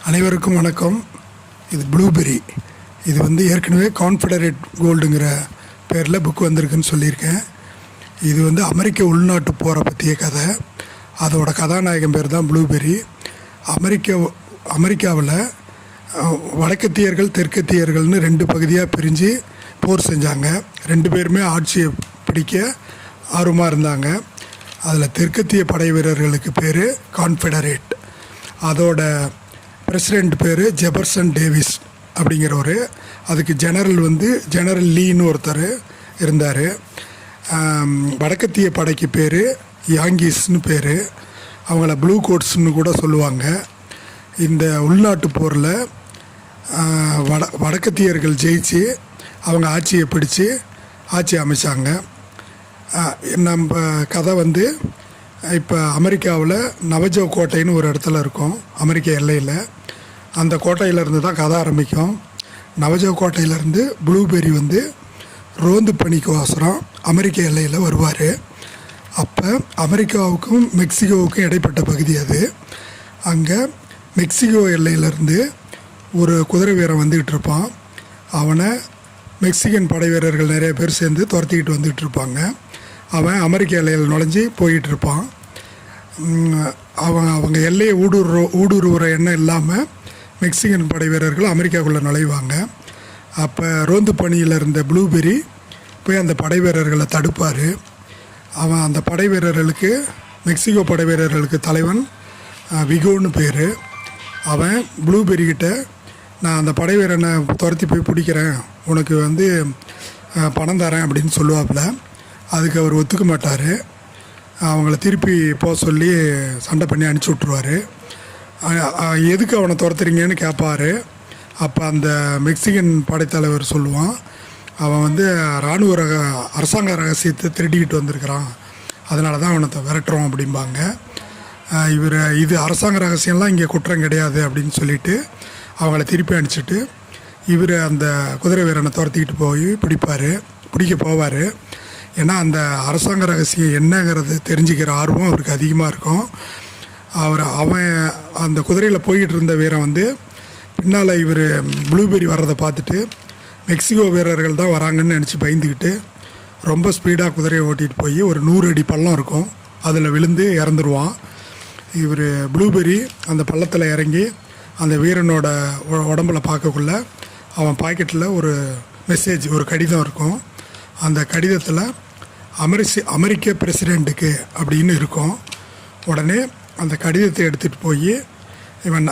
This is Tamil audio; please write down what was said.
அனைவருக்கும் வணக்கம். இது ப்ளூபெரி. இது ஏற்கனவே கான்ஃபெடரேட் கோல்டுங்கிற பேரில் புக் வந்திருக்குன்னு சொல்லியிருக்கேன். இது அமெரிக்க உள்நாட்டு போரை பற்றிய கதை. அதோட கதாநாயகன் பேர் தான் ப்ளூபெரி. அமெரிக்காவில் வடக்கத்தியர்கள் தெற்கத்தியர்கள்னு 2 பகுதியாக பிரிஞ்சு போர் செஞ்சாங்க. 2 பேருமே ஆட்சியை பிடிக்க ஆர்வமாக இருந்தாங்க. அதில் தெற்கத்திய படை வீரர்களுக்கு பேர் கான்ஃபெடரேட். அதோட பிரசிடெண்ட் பேர் ஜெபர்சன் டேவிஸ் அப்படிங்கிறவர். அதுக்கு ஜெனரல் லீன்னு ஒருத்தர் இருந்தார். வடக்கத்திய படைக்கு பேர் யாங்கீஸ்னு பேர். அவங்கள ப்ளூ கோட்ஸ்னு கூட சொல்லுவாங்க. இந்த உள்நாட்டு போரில் வடக்கத்தியர்கள் ஜெயிச்சு அவங்க ஆட்சியை பிடிச்சி ஆட்சி அமைச்சாங்க. நம்ம கதை இப்போ அமெரிக்காவில் நவஜோ கோட்டைன்னு ஒரு இடத்துல இருக்கும், அமெரிக்க எல்லையில். அந்த கோட்டையிலேருந்து தான் கதை ஆரம்பிக்கும். நவஜோ கோட்டையிலேருந்து ப்ளூபெரி ரோந்து பணிக்கோசரம் அமெரிக்க எல்லையில் வருவார். அப்போ அமெரிக்காவுக்கும் மெக்சிகோவுக்கும் இடைப்பட்ட பகுதி அது. அங்கே மெக்சிகோ எல்லையிலேருந்து ஒரு குதிரை வீரன் வந்துக்கிட்டு இருப்பான். அவனை மெக்சிகன் படை வீரர்கள் நிறைய பேர் சேர்ந்து துரத்திக்கிட்டு வந்துக்கிட்டு இருப்பாங்க. அவன் அமெரிக்க எல்லையில் நுழைஞ்சி போயிட்டுருப்பான். அவங்க எல்லையை ஊடுருவுற எண்ணம் இல்லாமல் மெக்சிகன் படை வீரர்கள் அமெரிக்காவுக்குள்ளே நுழைவாங்க. அப்போ ரோந்து பணியில் இருந்த ப்ளூபெரி போய் அந்த படை வீரர்களை தடுப்பார். அவன் அந்த படை வீரர்களுக்கு, மெக்சிகோ படை வீரர்களுக்கு தலைவன் விகோன்னு பேர். அவன் ப்ளூபெரிக்கிட்ட, நான் அந்த படை வீரனை துரத்தி போய் பிடிக்கிறேன், உனக்கு பணம் தரேன் அப்படின்னு சொல்லுவாப்புல. அதுக்கு அவர் ஒத்துக்க மாட்டார். அவங்கள திருப்பி போக சொல்லி சண்டை பண்ணி அனுப்பிச்சி விட்ருவார். எதுக்கு அவனை துரத்துறீங்கன்னு கேட்பார். அப்போ அந்த மெக்சிகன் படைத்தலைவர் சொல்லுவான், அவன் இராணுவ அரசாங்க ரகசியத்தை திருடிக்கிட்டு வந்திருக்கிறான், அதனால தான் அவனை விரட்டுறோம் அப்படிம்பாங்க. இது அரசாங்க ரகசியம்லாம் இங்கே குற்றம் கிடையாது அப்படின்னு சொல்லிவிட்டு அவங்கள திருப்பி அனுப்பிச்சிட்டு இவர் அந்த குதிரை வீரனை துரத்திக்கிட்டு போய் பிடிக்க போவார். ஏன்னா அந்த அரசாங்க ரகசியம் என்னங்கிறது தெரிஞ்சுக்கிற ஆர்வம் அவருக்கு அதிகமாக இருக்கும். அவன் அந்த குதிரையில் போய்கிட்டு இருந்த வீரன் பின்னால் இவர் ப்ளூபெரி வர்றதை பார்த்துட்டு மெக்சிகோ வீரர்கள் தான் வராங்கன்னு நினச்சி பயந்துக்கிட்டு ரொம்ப ஸ்பீடாக குதிரையை ஓட்டிகிட்டு போய் ஒரு 100 அடி பள்ளம் இருக்கும், அதில் விழுந்து இறந்துருவான். இவர் ப்ளூபெரி அந்த பள்ளத்தில் இறங்கி அந்த வீரனோட உடம்புல பார்க்கக்குள்ள அவன் பாக்கெட்டில் ஒரு மெசேஜ், ஒரு கடிதம் இருக்கும். அந்த கடிதத்தில் அமெரிக்க பிரசிடெண்ட்டுக்கு அப்படின்னு இருக்கும். உடனே அந்த கடிதத்தை எடுத்துகிட்டு போய் இவன்